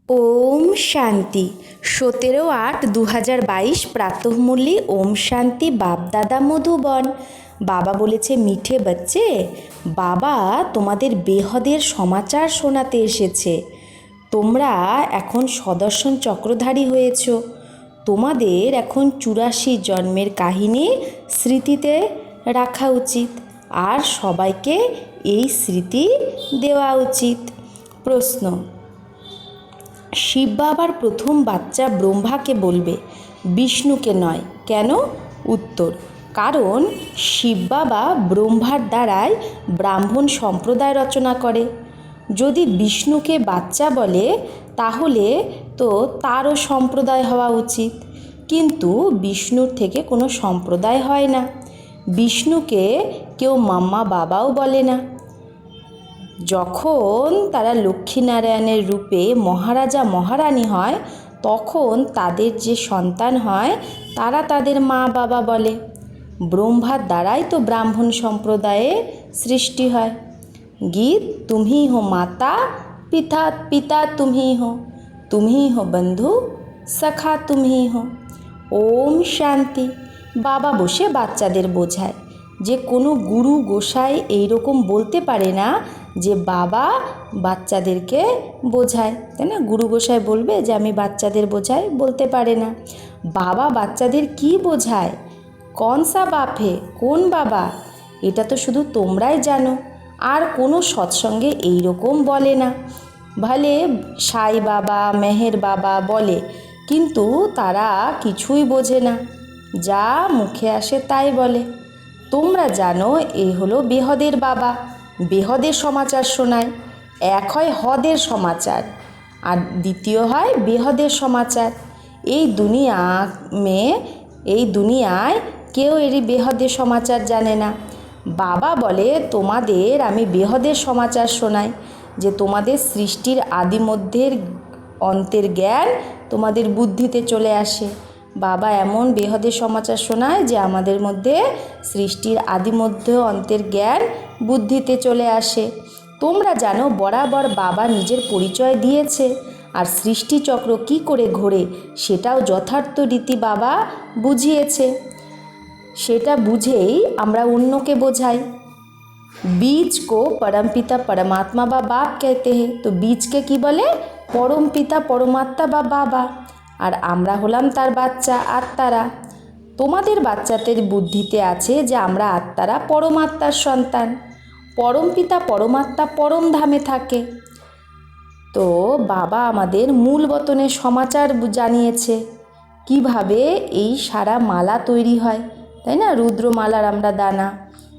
ওম শান্তি 17/8/2022 প্রাতঃমূল্যে ওম শান্তি বাপদাদা মধুবন। বাবা বলেছে, মিঠে বাচ্চে, বাবা তোমাদের বেহদের সমাচার শোনাতে এসেছে। তোমরা এখন সদর্শন চক্রধারী হয়েছ। তোমাদের এখন 84 জন্মের কাহিনী স্মৃতিতে রাখা উচিত আর সবাইকে এই স্মৃতি দেওয়া উচিত। প্রশ্ন: শিব বাবার প্রথম বাচ্চা ব্রহ্মাকে বলবে, বিষ্ণুকে নয়, কেন? উত্তর: কারণ শিব বাবা ব্রহ্মার দ্বারাই ব্রাহ্মণ সম্প্রদায় রচনা করে। যদি বিষ্ণুকে বাচ্চা বলে তাহলে তো তারও সম্প্রদায় হওয়া উচিত, কিন্তু বিষ্ণুর থেকে কোনো সম্প্রদায় হয় না। বিষ্ণুকে কেউ মাম্মা বাবাও বলে না। যখন তারা লক্ষ্মীনারায়ণের রূপে মহারাজা মহারানী হয় তখন তাদের যে সন্তান হয় তারা তাদের মা বাবা বলে। ব্রহ্মার দ্বারাই তো ব্রাহ্মণ সম্প্রদায়ে সৃষ্টি হয়। গীত: তুমি হো মাতা পিতা, পিতা তুমি হো বন্ধু, সখা তুমি হো। ওম শান্তি। বাবা বসে বাচ্চাদের বোঝায় যে কোনো গুরু গোসাই এইরকম বলতে পারে না যে বাবা বাচ্চাদেরকে বোঝায়, তাই না? গুরু গোসাই বলবে যে আমি বাচ্চাদের বোঝাই, বলতে পারে না। বাবা বাচ্চাদের কি বোঝায়? কনসা বাপ হে, কোন বাবা? এটা তো শুধু তোমরাই জানো, আর কোনো সৎসঙ্গে এইরকম বলে না। ভলে সাই বাবা, মেহের বাবা বলে, কিন্তু তারা কিছুই বোঝে না, যা মুখে আসে তাই বলে। তোমরা জানো এই হলো বেহদের বাবা, বেহদের সমাচার শোনায়। এক হয় হদের সমাচার আর দ্বিতীয় হয় বেহদের সমাচার। এই দুনিয়ায় কেউ এরই বেহদের সমাচার জানে না। বাবা বলে, তোমাদের আমি বেহদের সমাচার শোনাই, যে তোমাদের সৃষ্টির আদি মধ্যের অন্তের জ্ঞান তোমাদের বুদ্ধিতে চলে আসে। বাবা এমন বেহদের সমাচার শোনায় যে আমাদের মধ্যে সৃষ্টির আদি মধ্য অন্তের জ্ঞান বুদ্ধিতে চলে আসে। তোমরা জানো বরাবর বাবা নিজের পরিচয় দিয়েছে, আর সৃষ্টিচক্র কি করে ঘোরে সেটাও যথার্থ রীতি বাবা বুঝিয়েছে। সেটা বুঝেই আমরা অন্যকে বোঝাই। বীজ কো परमपिता परमात्मा বা বাপ कहते हैं, তো বীজকে কি বলে? পরম পিতা পরমাত্মা বা বাবা, আর আমরা হলাম তার বাচ্চা, আত্মারা। তোমাদের বাচ্চাদের বুদ্ধিতে আছে যে আমরা আত্মারা পরমাত্মার সন্তান। পরম পিতা পরমাত্মা পরম ধামে থাকে। তো বাবা আমাদের মূল বতনের সমাচার জানিয়েছে, কিভাবে এই সারা মালা তৈরি হয়, তাই না? রুদ্রমালার আমরা দানা।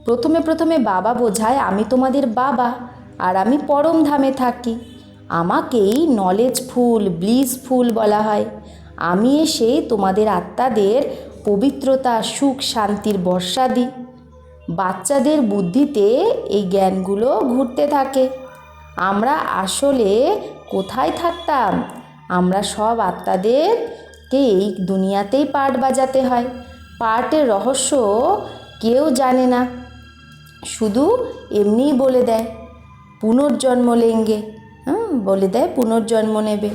প্রথমে বাবা বোঝায়, আমি তোমাদের বাবা আর আমি পরম ধামে থাকি। আমাকেই নলেজ ফুল, ব্লিস ফুল বলা হয়। আমি এসে তোমাদের আত্মাদের পবিত্রতা, সুখ, শান্তির বর্ষা দিই। বাচ্চাদের বুদ্ধিতে এই জ্ঞানগুলো ঘুরতে থাকে। আমরা আসলে কোথায় থাকতাম? আমরা সব আত্মাদেরকে এই দুনিয়াতেই পাঠ বাজাতে হয়। পাঠের রহস্য কেউ জানে না, শুধু এমনিই বলে দেয় পুনর্জন্ম লেঙ্গে, বলে দেয় পুনর্জন্ম নেবে।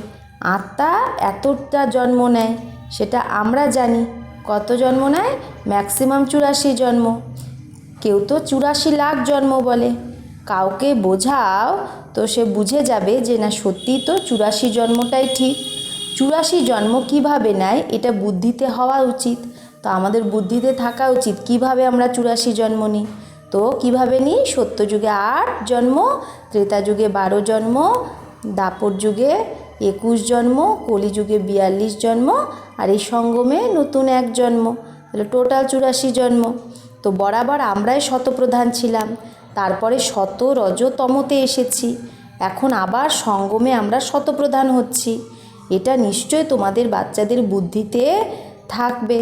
আত্মা এতটা জন্ম নেয় সেটা আমরা জানি। কত জন্ম নেয়? ম্যাক্সিমাম 84 জন্ম। কেউ তো 84 লাখ জন্ম বলে। কাউকে বোঝাও তো সে বুঝে যাবে যে না, সত্যি তো 84 জন্মটাই ঠিক। 84 জন্ম কিভাবে নেয় এটা বুদ্ধিতে হওয়া উচিত। তো আমাদের বুদ্ধিতে থাকা উচিত কিভাবে আমরা 84 জন্ম নিই। তো কিভাবে নিই? সত্যযুগে 8 জন্ম, ত্রেতা যুগে 12 জন্ম, দাপর যুগে 21 জন্ম, কলিযুগে 42 জন্ম, আর এই সঙ্গমে নতুন 1 জন্ম, তাহলে টোটাল 84 জন্ম। তো বরাবর আমরাই শতপ্রধান ছিলাম, তারপরে শত রজ তমতে এসেছি, এখন আবার সঙ্গমে আমরা শতপ্রধান হচ্ছি। এটা নিশ্চয় তোমাদের বাচ্চাদের বুদ্ধিতে থাকবে,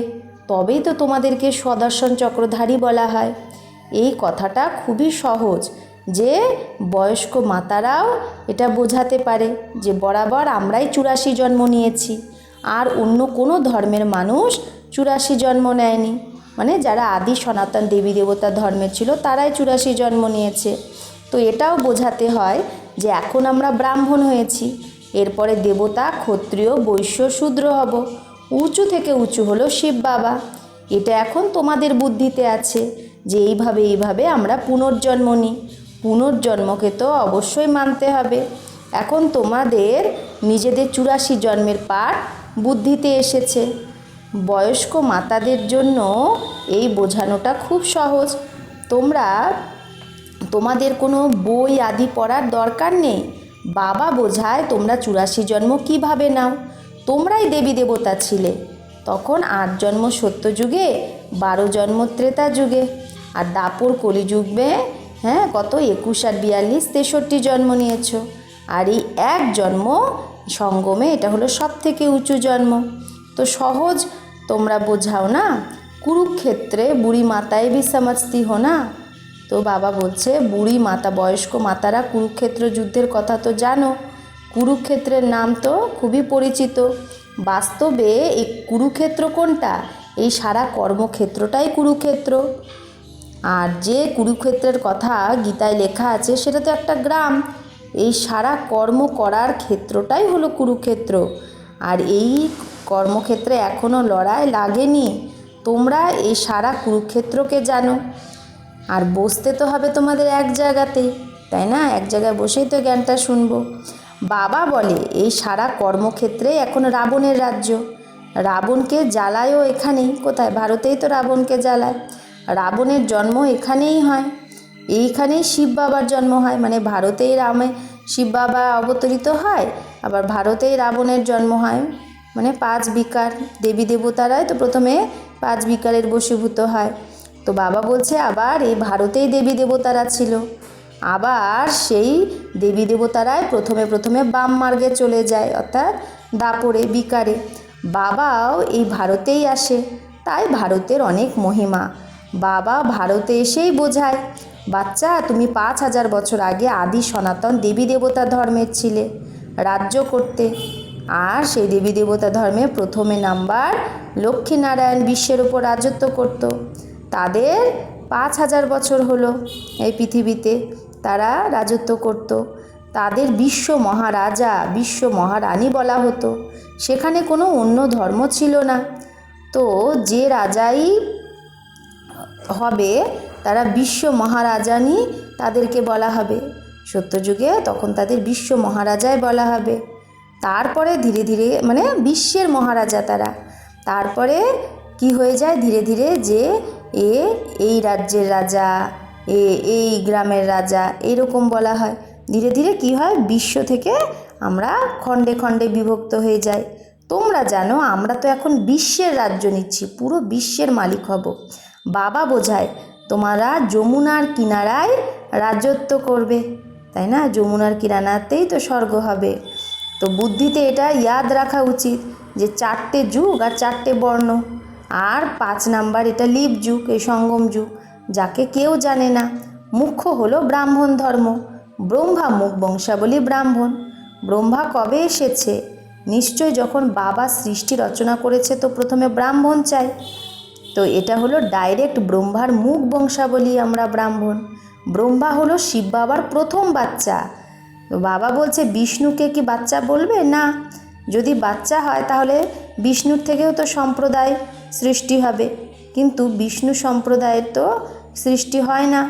তবেই তো তোমাদেরকে সদর্শন চক্রধারী বলা হয়। এই কথাটা খুবই সহজ, যে বয়স্ক মাতারাও এটা বোঝাতে পারে যে বরাবর আমরাই 84 জন্ম নিয়েছি, আর অন্য কোনো ধর্মের মানুষ 84 জন্ম নেয়নি। মানে যারা আদি সনাতন দেবী দেবতা ধর্মের ছিল তারাই 84 জন্ম নিয়েছে। তো এটাও বোঝাতে হয় যে এখন আমরা ব্রাহ্মণ হয়েছি, এরপরে দেবতা, ক্ষত্রিয়, বৈশ্য, শূদ্র হব। উঁচু থেকে উঁচু হলো শিব বাবা। এটা এখন তোমাদের বুদ্ধিতে আছে যে এইভাবে আমরা পুনর্জন্ম নিই। পুনর্জন্মকে তো অবশ্যই মানতে হবে। এখন তোমাদের নিজেদের 84 জন্মের পাঠ বুদ্ধিতে এসেছে। বয়স্ক মাতাদের জন্য এই বোঝানোটা খুব সহজ। তোমাদের কোনো বই আদি পড়ার দরকার নেই। বাবা বোঝায় তোমরা 84 জন্ম কিভাবে নাও। তোমরাই দেবী দেবতা ছিলে। তখন 8 জন্ম সত্যযুগে, 12 জন্ম ত্রেতা যুগে, আর দাপর কলিযুগে কত 21 আর 42, 63 জন্ম নিয়েছ। আর এই এক জন্ম সঙ্গমে, এটা হলো সব থেকে উঁচু জন্ম। তো সহজ তোমরা বোঝাও না। কুরুক্ষেত্রে বুড়ি মাতায় भी समझती हो না। তো বাবা বলছে বুড়ি মাতা, বয়স্ক মাতারা কুরুক্ষেত্র যুদ্ধের কথা তো জানো। কুরুক্ষেত্রের নাম তো খুবই পরিচিত। বাস্তবে এই কুরুক্ষেত্র কোনটা? এই সারা কর্মক্ষেত্রটাই কুরুক্ষেত্র। আর যে কুরুক্ষেত্রের কথা গীতায় লেখা আছে সেটা তো একটা গ্রাম। এই সারা কর্ম করার ক্ষেত্রটাই হলো কুরুক্ষেত্র। আর এই কর্মক্ষেত্রে এখনও লড়াই লাগেনি। তোমরা এই সারা কুরুক্ষেত্রকে জানো। আর বসতে তো হবে তোমাদের এক জায়গাতেই, তাই না? এক জায়গায় বসেই তো জ্ঞানটা শুনবো। বাবা বলে এই সারা কর্মক্ষেত্রে এখন রাবণের রাজ্য। রাবণকে জ্বালায়ও এখানেই। কোথায়? ভারতেই তো রাবণকে জ্বালায়। রাবণের জন্ম এখানেই হয়। এইখানেই শিব বাবার জন্ম হয়। মানে ভারতেই শিব বাবা অবতরিত হয়, আবার ভারতেই রাবণের জন্ম হয়। মানে 5 বিকার দেবী দেবতারাই তো প্রথমে 5 বিকারের বশীভূত হয়। তো বাবা বলছে আবার এই ভারতেই দেবী দেবতারা ছিল। আবার সেই দেবী দেবতারাই প্রথমে বাম মার্গে চলে যায়, অর্থাৎ দাপরে, বিকারে। বাবাও এই ভারতেই আসে। তাই ভারতের অনেক মহিমা। বাবা ভারতে এসেই বোঝায়, বাচ্চা তুমি 5000 বছর আগে আদি সনাতন দেবী দেবতা ধর্মের ছিলে, রাজ্য করতে। আর সেই দেবী দেবতা ধর্মে প্রথমে নাম্বার লক্ষ্মীনারায়ণ বিশ্বের ওপর রাজত্ব করত। তাদের 5000 বছর হলো এই পৃথিবীতে তারা রাজত্ব করত। তাদের বিশ্ব মহারাজা, বিশ্ব মহারানী বলা হতো। সেখানে কোনো অন্য ধর্ম ছিল না। তো যে রাজাই হবে তারা বিশ্ব মহারাজানি তাদেরকে বলা হবে। সত্যযুগে তখন তাদের বিশ্ব মহারাজাই বলা হবে। তারপরে ধীরে ধীরে মানে বিশ্বের মহারাজা তারা। তারপরে কি হয়ে যায় ধীরে ধীরে যে এই রাজ্যের রাজা, এই গ্রামের রাজা, এরকম বলা হয়। ধীরে ধীরে কি হয়, বিশ্ব থেকে আমরা খণ্ডে খণ্ডে বিভক্ত হয়ে যাই। তোমরা জানো আমরা তো এখন বিশ্বের রাজ্য নিচ্ছি, পুরো বিশ্বের মালিক হব। বাবা বোঝায় তোমরা যমুনার কিনারায় রাজত্ব করবে, তাই না? যমুনার কিনারাতেই তো স্বর্গ হবে। তো বুদ্ধিতে এটা ইয়াদ রাখা উচিত যে 4টে যুগ আর 4টে বর্ণ, আর 5 নাম্বার এটা লিপ যুগ, এই সঙ্গম যুগ, যাকে কেউ জানে না। মুখ্য হলো ব্রাহ্মণ ধর্ম। ব্রহ্মা মুখ বংশাবলী ব্রাহ্মণ। ব্রহ্মা কবে এসেছে? নিশ্চয় যখন বাবা সৃষ্টি রচনা করেছে তো প্রথমে ব্রাহ্মণ চাই। তো এটা হলো ডাইরেক্ট ব্রহ্মার মুখ বংশাবলী, আমরা ব্রাহ্মণ। ব্রহ্মা হলো শিব বাবার প্রথম বাচ্চা। তো বাবা বলছে বিষ্ণুকে কি বাচ্চা বলবে না? যদি বাচ্চা হয় তাহলে বিষ্ণুর থেকেও তো সম্প্রদায় সৃষ্টি হবে, কিন্তু বিষ্ণু সম্প্রদায়ের তো সৃষ্টি হয় না।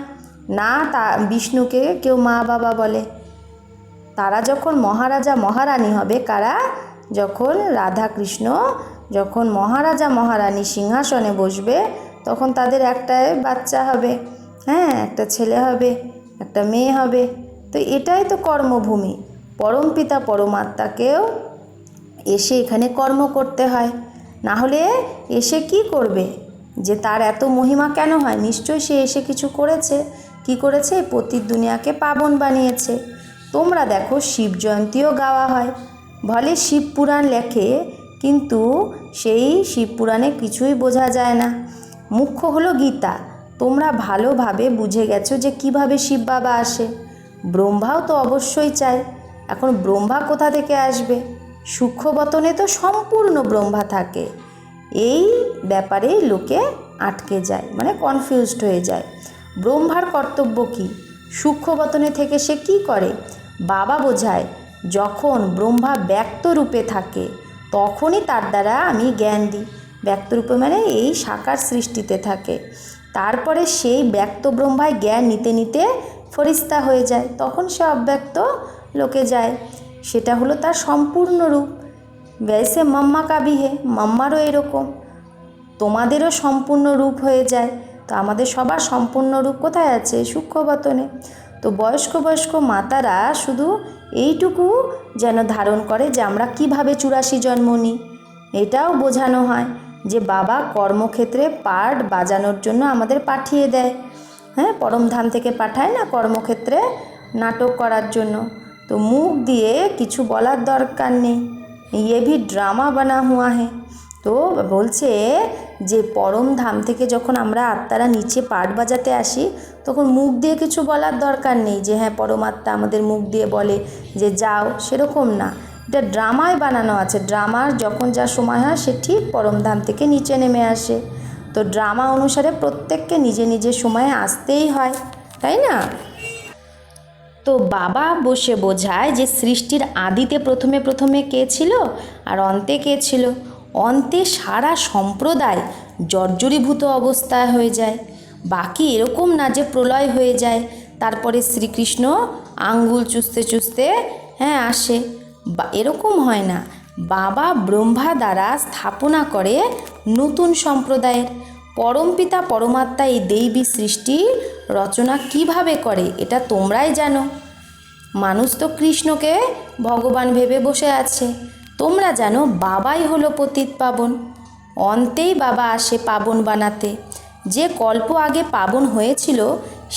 না, তা বিষ্ণুকে কেউ মা বাবা বলে। তারা যখন মহারাজা মহারানী হবে, কারা? যখন রাধা কৃষ্ণ যখন মহারাজা মহারানী সিংহাসনে বসবে, তখন তাদের একটা বাচ্চা হবে, একটা ছেলে হবে, একটা মেয়ে হবে। তো এটাই তো কর্মভূমি। পরমপিতা পরমাত্মাকেও এসে এখানে কর্ম করতে হয়, না হলে এসে কি করবে? যে তার এত মহিমা কেন হয়? নিশ্চয়ই সে এসে কিছু করেছে। কি করেছে? পতিত দুনিয়াকে পাবন বানিয়েছে। তোমরা দেখো শিব জয়ন্তীও গাওয়া হয়। ভলে শিব পুরাণ লেখে, কিন্তু সেই শিব পুরাণে কিছুই বোঝা যায় না। মুখ্য হলো গীতা। তোমরা ভালোভাবে বুঝে গেছো যে কিভাবে শিব বাবা আসে। ব্রহ্মাও তো অবশ্যই চাই। এখন ব্রহ্মা কোথা থেকে আসবে? সূক্ষ্মবতনে তো সম্পূর্ণ ব্রহ্মা থাকে। এই ব্যাপারে লোকে আটকে যায়, মানে কনফিউজড হয়ে যায়। ব্রহ্মার কর্তব্য কী? সূক্ষ্মবতনে থেকে সে কি করে? বাবা বোঝায় যখন ব্রহ্মা ব্যক্ত রূপে থাকে তখনই তার দ্বারা আমি জ্ঞান দিই। ব্যক্ত রূপে মানে এই সাকার সৃষ্টিতে থাকে। তারপরে সেই ব্যক্ত ব্রহ্মায় জ্ঞান নিতে নিতে ফরিস্তা হয়ে যায়, তখন সে অব্যক্ত লোকে যায়। সেটা হলো তার সম্পূর্ণ রূপ। वैसे मम्मा का भी है, মাম্মারও এরকম, তোমাদেরও সম্পূর্ণ রূপ হয়ে যায়। তো আমাদের সবার সম্পূর্ণ রূপ কোথায় আছে? সূক্ষ্মবতনে। তো বয়স্ক বয়স্ক মাতারা শুধু এইটুকু যেন ধারণ করে যে আমরা কিভাবে 84 জন্ম নিই। এটাও বোঝানো হয় যে বাবা কর্মক্ষেত্রে পার্ট বাজানোর জন্য আমাদের পাঠিয়ে দেয়। হ্যাঁ, পরমধাম থেকে পাঠায় না কর্মক্ষেত্রে নাটক করার জন্য। তো মুখ দিয়ে কিছু বলার দরকার নেই, ये भी ड्रामा बना हुआ है। তো বলছে যে পরম ধাম থেকে যখন আমরা আত্মারা নিচে পাট বাজাতে আসি তখন মুখ দিয়ে কিছু বলার দরকার নেই যে হ্যাঁ পরমাত্মা আমাদের মুখ দিয়ে বলে যে যাও, সেরকম না। এটা ড্রামায় বানানো আছে। ড্রামার যখন যা সময় হয় সে ঠিক পরম ধাম থেকে নিচে নেমে আসে। তো ড্রামা অনুসারে প্রত্যেককে নিজে নিজের সময়ে আসতেই হয়, তাই না? তো বাবা বসে বোঝায় যে সৃষ্টির আদিতে প্রথমে প্রথমে কে ছিল আর অন্তে কে ছিল। অন্তে সারা সম্প্রদায় জর্জরীভূত অবস্থায় হয়ে যায়। বাকি এরকম না যে প্রলয় হয়ে যায় তারপরে শ্রীকৃষ্ণ আঙ্গুল চুষতে চুষতে আসে, এরকম হয় না। বাবা ব্রহ্মা দ্বারা স্থাপনা করে নতুন সম্প্রদায়ের। পরমপিতা পরমাত্মা এই দৈবী সৃষ্টি রচনা কিভাবে করে এটা তোমরাই জানো। মানুষ তো কৃষ্ণকে ভগবান ভেবে বসে আছে। তোমরা জানো বাবাই হলো পতিত পাবন। অন্তেই বাবা আসে পাবন বানাতে। যে কল্প আগে পাবন হয়েছিল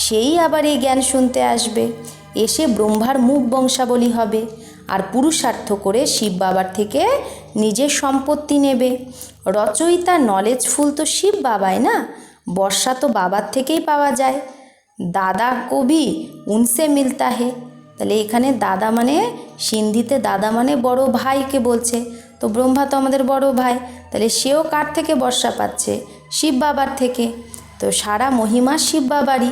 সেই আবার এই জ্ঞান শুনতে আসবে, এসে ব্রহ্মার মুখ বংশাবলী হবে আর পুরুষার্থ করে শিব বাবার থেকে নিজের সম্পত্তি নেবে। রচয়িতা নলেজফুল তো শিব বাবাই না, বর্ষা তো বাবার থেকেই পাওয়া যায়। দাদা কবি উনসে মিলতা হে। তাহলে এখানে দাদা মানে সিন্ধিতে দাদা মানে বড় ভাইকে বলছে। তো ব্রহ্মা তো আমাদের বড় ভাই, তাহলে সেও কার থেকে বর্ষা পাচ্ছে? শিব বাবার থেকে। তো সারা মহিমা শিব বাবারই।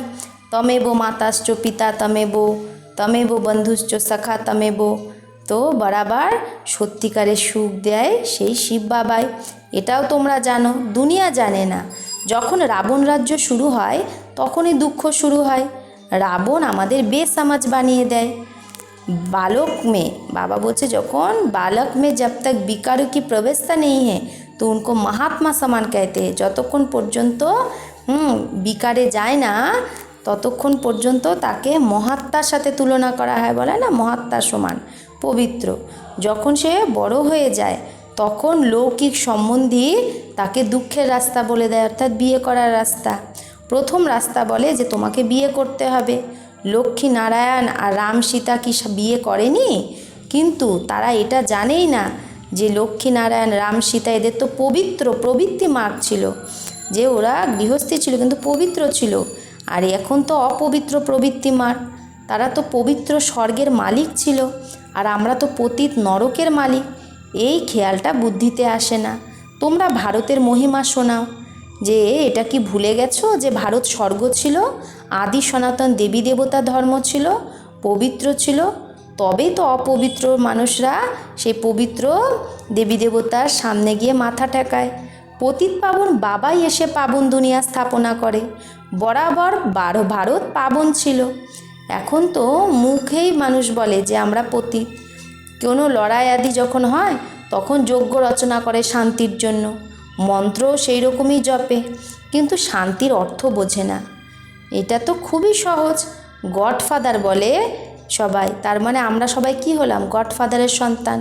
তমেব মাতাশ্চ পিতা তমেব, তমেব বন্ধুশ্চ সখা তমেব। তো বরাবর সত্যিকারের সুখ দেয় সেই শিব বাবাই। এটাও তোমরা জানো, দুনিয়া জানে না। যখন রাবণ রাজ্য শুরু হয় তখনই দুঃখ শুরু হয়। রাবণ আমাদের বেসমাজ বানিয়ে দেয়। बालक में बाबा बोलছে যখন बालक में जब तक विकारों की प्रवेशता नहीं है तो उनको महात्मा समान कहते हैं। যতক্ষণ পর্যন্ত বিকারে যায় না ততক্ষণ পর্যন্ত তাকে মহাত্মার সাথে তুলনা করা হয়, বলে না মহাত্মার সমান পবিত্র। যখন সে বড় হয়ে যায় তখন লৌকিক সম্বন্ধী তাকে দুঃখের রাস্তা বলে দেয়, অর্থাৎ বিয়ে করার রাস্তা। প্রথম রাস্তা বলে যে তোমাকে বিয়ে করতে হবে। লক্ষ্মী নারায়ণ আর রাম সীতা কি বিয়ে করেনি? কিন্তু তারা এটা জানেই না যে লক্ষ্মী নারায়ণ রাম সীতা এদের তো পবিত্র প্রবৃত্তি মার্গ ছিল, যে ওরা গৃহস্থী ছিল কিন্তু পবিত্র ছিল। আর এখন তো অপবিত্র প্রবৃত্তি মার্গ। তারা তো পবিত্র স্বর্গের মালিক ছিল আর আমরা তো পতিত নরকের মালিক। এই খেয়ালটা বুদ্ধিতে আসে না। তোমরা ভারতের মহিমা শোনাও যে এটা কি ভুলে গেছো যে ভারত স্বর্গ ছিল, আদি সনাতন দেবী দেবতা ধর্ম ছিল, পবিত্র ছিল। তবেই তো অপবিত্র মানুষরা সেই পবিত্র দেবী দেবতার সামনে গিয়ে মাথা ঠেকায়। পতিত পাবন বাবাই এসে পাবন দুনিয়া স্থাপনা করে। বরাবর ভারত পাবন ছিল। এখন তো মুখেই মানুষ বলে যে আমরা পতিত। কোনো লড়াই আদি যখন হয় তখন যজ্ঞ রচনা করে শান্তির জন্য, মন্ত্র সেই রকমই জপে, কিন্তু শান্তির অর্থ বোঝে না। এটা তো খুবই সহজ। গডফাদার বলে সবাই, তার মানে আমরা সবাই কি হলাম? গডফাদারের সন্তান।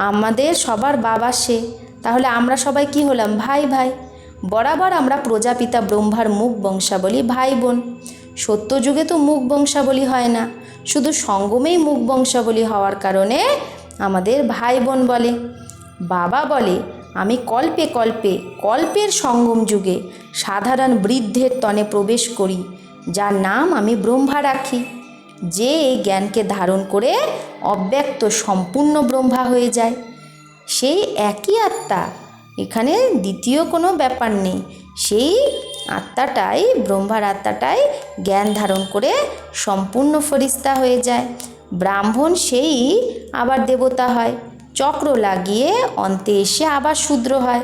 আমাদের সবার বাবা সে, তাহলে আমরা সবাই কি হলাম? ভাই ভাই। বরাবর আমরা প্রজাপিতা ব্রহ্মার মুখ বংশাবলী ভাই বোন। সত্যযুগে তো মুখ বংশাবলী হয় না, শুধু সঙ্গমেই মুখ বংশাবলী হওয়ার কারণে আমাদের ভাই বোন বলে। বাবা বলে আমি কল্পে কল্পে কল্পের সঙ্গম যুগে সাধারণ বৃদ্ধের তনে প্রবেশ করি, যার নাম আমি ব্রহ্মা রাখি। যে এই জ্ঞানকে ধারণ করে অব্যক্ত সম্পূর্ণ ব্রহ্মা হয়ে যায়, সেই একই আত্মা। এখানে দ্বিতীয় কোনো ব্যাপার নেই। সেই আত্মাটাই, ব্রহ্মার আত্মাটাই জ্ঞান ধারণ করে সম্পূর্ণ ফরিস্তা হয়ে যায়। ব্রাহ্মণ সেই আবার দেবতা হয়, চক্র লাগিয়ে অন্তে এসে আবার শূদ্র হয়,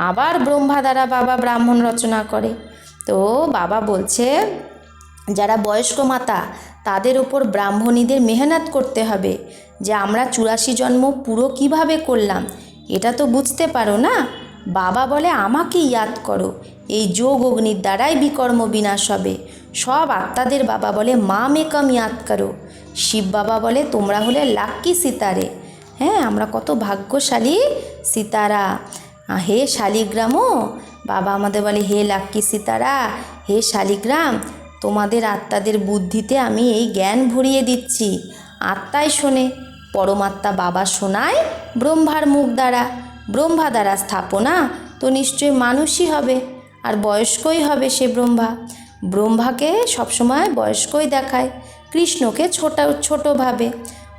আবার ব্রহ্মা দ্বারা বাবা ব্রাহ্মণ রচনা করে। তো বাবা বলছে যারা বয়স্ক মাতা তাদের ওপর ব্রাহ্মণীদের মেহনত করতে হবে, যে আমরা 84 জন্ম পুরো কিভাবে করলাম এটা তো বুঝতে পারো না। বাবা বলে আমাকে ইয়াদ করো, এই যোগ অগ্নির দ্বারাই বিকর্ম বিনাশ হবে। সব আত্মাদের বাবা বলে মা মেকম ইয়াদ করো। শিব বাবা বলে তোমরা হলে লাক্কি সিতারে। হ্যাঁ, আমরা কত ভাগ্যশালী সিতারা। হে শালিগ্রামও, বাবা আমাদের বলে হে লাক্কি সিতারা, হে শালিগ্রাম, তোমাদের আত্মাদের বুদ্ধিতে আমি এই জ্ঞান ভরিয়ে দিচ্ছি। আত্মাই শোনে, পরমাত্মা বাবা শোনায় ব্রহ্মার মুখ দ্বারা। ব্রহ্মা দ্বারা স্থাপনা, তো নিশ্চয়ই মানুষই হবে, আর বয়স্কই হবে সে ব্রহ্মা। ব্রহ্মাকে সবসময় বয়স্কই দেখায়, কৃষ্ণকে ছোট ভাবে।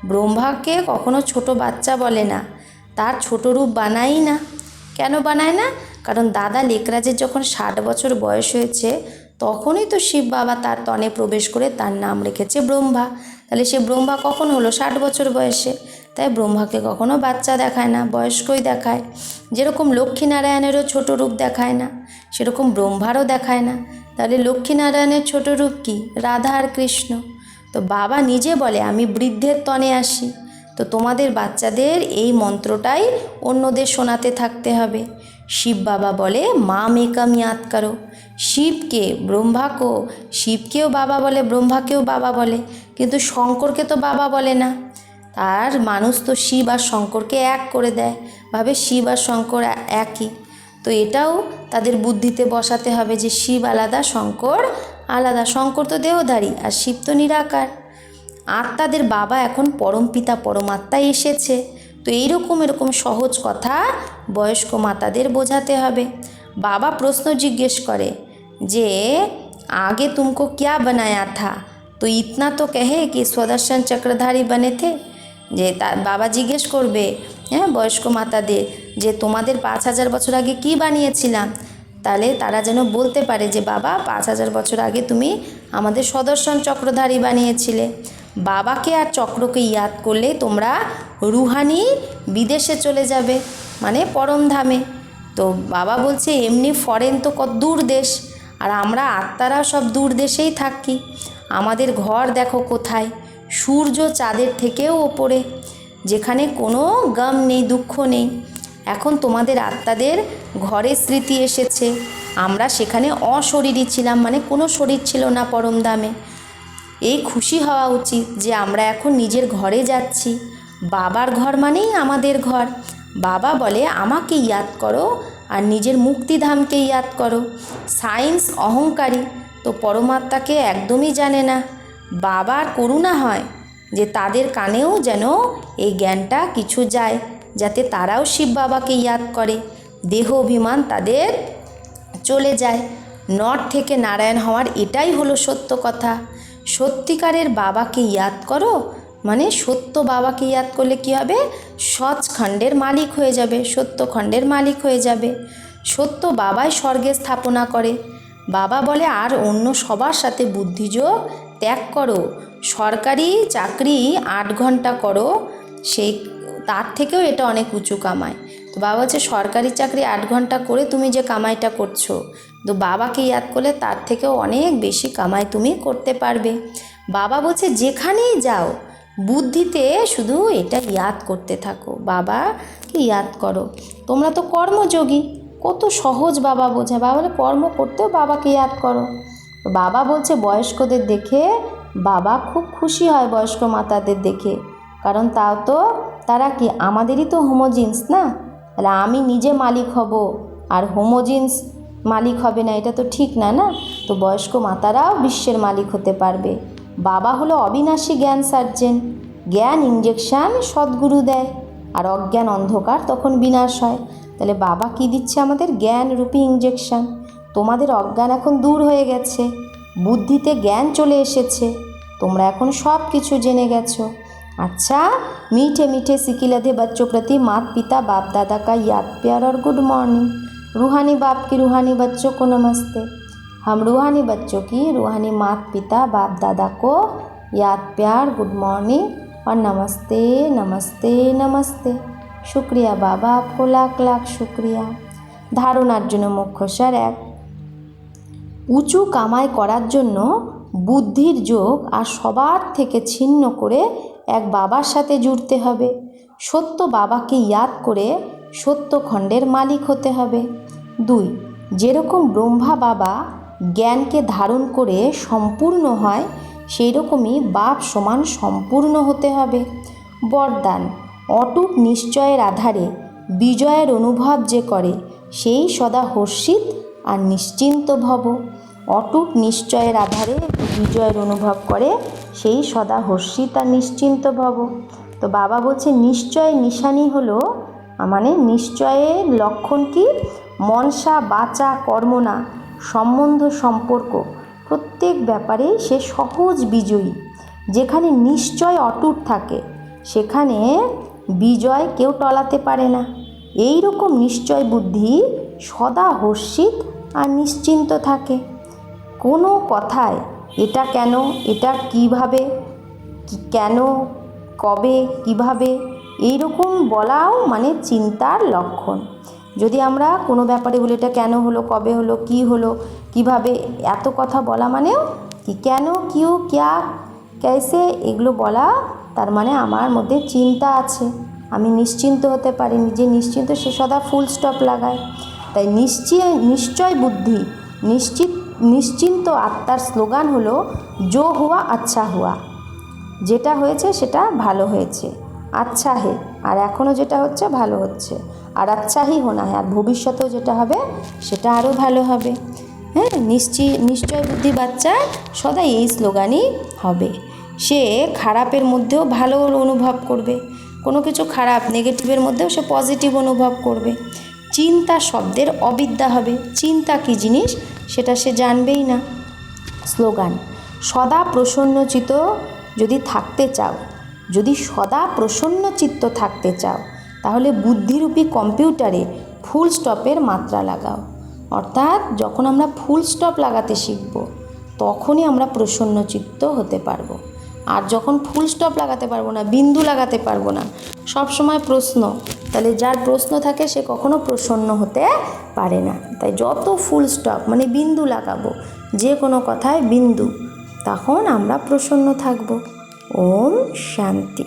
ব্রহ্মাকে কখনো ছোট বাচ্চা বলে না, তার ছোট রূপ বানাই না। কেন বানায় না? কারণ দাদা লেকরাজের যখন 60 বছর বয়স হয়েছে তখনই তো শিব বাবা তার তনে প্রবেশ করে তার নাম রেখেছে ব্রহ্মা। তাহলে সে ব্রহ্মা কখন হলো? 60 বছর বয়সে। তাই ব্রহ্মাকে কখনো বাচ্চা দেখায় না, বয়স্কই দেখায়। যেরকম লক্ষ্মীনারায়ণেরও ছোট রূপ দেখায় না, সেরকম ব্রহ্মারও দেখায় না। তাহলে লক্ষ্মীনারায়ণের ছোট রূপ কি? রাধা আর কৃষ্ণ। তো বাবা নিজে বলে আমি বৃদ্ধের তনে আসি। তো তোমাদের বাচ্চাদের এই মন্ত্রটাই অন্যদের শোনাতে থাকতে হবে। শিব বাবা বলে মা মেকম ইয়াদ করো। শিবকে, ব্রহ্মাকেও, শিবকেও বাবা বলে, ব্রহ্মাকেও বাবা বলে, কিন্তু শঙ্করকে তো বাবা বলে না। আর মানুষ তো শিব আর শঙ্করকে এক করে দেয়, ভাবে শিব আর শঙ্কর একই। তো এটাও তাদের বুদ্ধিতে বসাতে হবে যে শিব আলাদা, শঙ্কর আলাদা। শঙ্কর তো দেহধারী আর শিব তো নিরাকার। আত্মাদের বাবা এখন পরমপিতা পরমাত্মা এসেছে। তো এরকম সহজ কথা বয়স্ক মাতাদের বোঝাতে হবে। বাবা প্রশ্ন জিজ্ঞেস করে যে আগে তুমকো क्या बनाया था, তো ইতনা তো কহে কি সুদর্শন চক্রধারী বনে থে। যে বাবা জিজ্ঞেস করবে, হ্যাঁ, বয়স্ক মাতাদের যে তোমাদের 5000 বছর আগে কি বানিয়েছিলাম, তাহলে তারা যেন বলতে পারে যে বাবা 5000 বছর আগে তুমি আমাদের সুদর্শন চক্রধারী বানিয়েছিলে। বাবাকে আর চক্রকে ইয়াদ করলে তোমরা রুহানি বিদেশে চলে যাবে, মানে পরমধামে। তো বাবা বলছে এমনি ফরেন তো কত দূর দেশ, আর আমরা আত্মারাও সব দূর দেশেই থাকি। আমাদের ঘর দেখো কোথায়, সূর্য চাঁদের থেকেও ওপরে, যেখানে কোনো গম নেই, দুঃখ নেই। এখন তোমাদের আত্মাদের ঘরের স্মৃতি এসেছে, আমরা সেখানে অশরীরী ছিলাম, মানে কোনো শরীর ছিল না পরমধামে। এই খুশি হওয়া উচিত যে আমরা এখন নিজের ঘরে যাচ্ছি। বাবার ঘর মানেই আমাদের ঘর। বাবা বলে আমাকে ইয়াদ করো আর নিজের মুক্তিধামকে ইয়াদ করো। সায়েন্স অহংকারী, তো পরমাত্মাকে একদমই জানে না। বাবার করুণা হয় যে তাদের কানেও যেন এই জ্ঞানটা কিছু যায়, যাতে তারাও শিব বাবাকে ইয়াদ করে, দেহ অভিমান তাদের চলে যায়। নর থেকে নারায়ণ হওয়ার এটাই হলো সত্য কথা। সত্যিকারের বাবাকে ইয়াদ করো, মানে সত্য বাবাকে ইয়াদ করলে কী হবে? সৎখণ্ডের মালিক হয়ে যাবে, সত্যখণ্ডের মালিক হয়ে যাবে। সত্য বাবাই স্বর্গে স্থাপনা করে। বাবা বলে আর অন্য সবার সাথে বুদ্ধিযোগ ত্যাগ করো। সরকারি চাকরি 8 ঘন্টা করো, সেই তার থেকেও এটা অনেক উঁচু কামাই। তো বাবা বলছে সরকারি চাকরি 8 ঘন্টা করে তুমি যে কামাইটা করছো, তো বাবাকে ইয়াদ করলে তার থেকেও অনেক বেশি কামাই তুমি করতে পারবে। বাবা বলছে যেখানেই যাও বুদ্ধিতে শুধু এটা ইয়াদ করতে থাকো, বাবাকে ইয়াদ করো। তোমরা তো কর্মযোগী, কত সহজ বাবা বোঝায়। বাবা বলে কর্ম করতেও বাবাকে ইয়াদ করো। তো বাবা বলছে বয়স্কদের দেখে বাবা খুব খুশি হয়, বয়স্ক মাতাদের দেখে, কারণ তাও তো তারা কি আমাদেরই তো হোমোজিন্স না। তাহলে আমি নিজে মালিক হব আর হোমোজিন্স মালিক হবে না, এটা তো ঠিক না। তো বয়স্ক মাতারাও বিশ্বের মালিক হতে পারবে। বাবা হলো অবিনাশী জ্ঞান সার্জেন। জ্ঞান ইঞ্জেকশান সদ্গুরু দেয়, আর অজ্ঞান অন্ধকার তখন বিনাশ হয়। তাহলে বাবা কি দিচ্ছে আমাদের? জ্ঞান রূপী ইঞ্জেকশান। তোমাদের অজ্ঞান এখন দূর হয়ে গেছে, বুদ্ধিতে জ্ঞান চলে এসেছে, তোমরা এখন সব কিছু জেনে গেছো। अच्छा, मीठे मीठे सिकिलधे बच्चों प्रति माता पिता बाप दादा का याद प्यार और गुड मॉर्निंग। रूहानी बाप की रूहानी बच्चों को नमस्ते। हम रूहानी बच्चों की रूहानी माता पिता बाप दादा को याद प्यार गुड मॉर्निंग और नमस्ते नमस्ते नमस्ते। शुक्रिया बाबा, आपको लाख लाख शुक्रिया। ধারণার জন্য মুখ্য স্যার এক, উঁচু কামাই করার জন্য বুদ্ধির যোগ আর সবার থেকে ছিন্ন করে এক বাবার সাথে জুড়তে হবে। সত্য বাবাকে ইয়াদ করে সত্যখণ্ডের মালিক হতে হবে। 2, যেরকম ব্রহ্মা বাবা জ্ঞানকে ধারণ করে সম্পূর্ণ হয়, সেই রকমই বাপ সমান সম্পূর্ণ হতে হবে। বরদান, অটুট নিশ্চয়ের আধারে বিজয়ের অনুভব যে করে সেই সদা হর্ষিত আর নিশ্চিন্ত ভব। অটুট নিশ্চয়ের আধারে বিজয়ের অনুভব করে সেই সদা হর্ষিত আর নিশ্চিন্ত ভব। তো বাবা বলছে নিশ্চয় নিশানি হলো, মানে নিশ্চয়ের লক্ষণ কি? মনসা বাচা কর্মনা সম্বন্ধ সম্পর্ক প্রত্যেক ব্যাপারে সে সহজ বিজয়ী। যেখানে নিশ্চয় অটুট থাকে সেখানে বিজয় কেউ টলাতে পারে না। এই রকম নিশ্চয় বুদ্ধি সদা হর্ষিত আর নিশ্চিন্ত থাকে। কোনো কথায় এটা কেন, এটা কিভাবে, কেন, কবে, কিভাবে, এই রকম বলাও মানে চিন্তার লক্ষণ। যদি আমরা কোনো ব্যাপারে বলি এটা কেন হলো, কবে হলো, কি হলো, কিভাবে, এত কথা বলা মানেও কি কেন, কিউ, ক্যা, कैसे, এগুলো বলা, তার মানে আমার মধ্যে চিন্তা আছে, আমি নিশ্চিন্ত হতে পারি। যে নিশ্চিন্ত সে সদা ফুল স্টপ লাগায়। তাই নিশ্চয় বুদ্ধি নিশ্চিন্ত আত্মার স্লোগান হলো জো হুয়া আচ্ছা হুয়া, যেটা হয়েছে সেটা ভালো হয়েছে, আচ্ছা হে, আর এখনও যেটা হচ্ছে ভালো হচ্ছে, আর আচ্ছা হি হোনা হে, আর ভবিষ্যতেও যেটা হবে সেটা আরও ভালো হবে। হ্যাঁ, নিশ্চয় বুদ্ধি বাচ্চা সদা এই স্লোগানই হবে। সে খারাপের মধ্যেও ভালো অনুভব করবে, কোনো কিছু খারাপ নেগেটিভের মধ্যেও সে পজিটিভ অনুভব করবে। চিন্তা শব্দের অবিদ্যা হবে, চিন্তা কী জিনিস সেটা সে জানবেই না। স্লোগান, সদা প্রসন্নচিত্ত যদি থাকতে চাও, যদি সদা প্রসন্ন চিত্ত থাকতে চাও, তাহলে বুদ্ধিরূপী কম্পিউটারে ফুল স্টপের মাত্রা লাগাও। অর্থাৎ যখন আমরা ফুল স্টপ লাগাতে শিখব তখনই আমরা প্রসন্ন চিত্ত হতে পারবো। আর যখন ফুল স্টপ লাগাতে পারবো না, বিন্দু লাগাতে পারবো না, সব সময় প্রশ্ন, তাহলে যার প্রশ্ন থাকে সে কখনো প্রসন্ন হতে পারে না। তাই যত ফুল স্টপ মানে বিন্দু লাগাবো, যে কোনো কথায় বিন্দু, তখন আমরা প্রসন্ন থাকব। ওম শান্তি।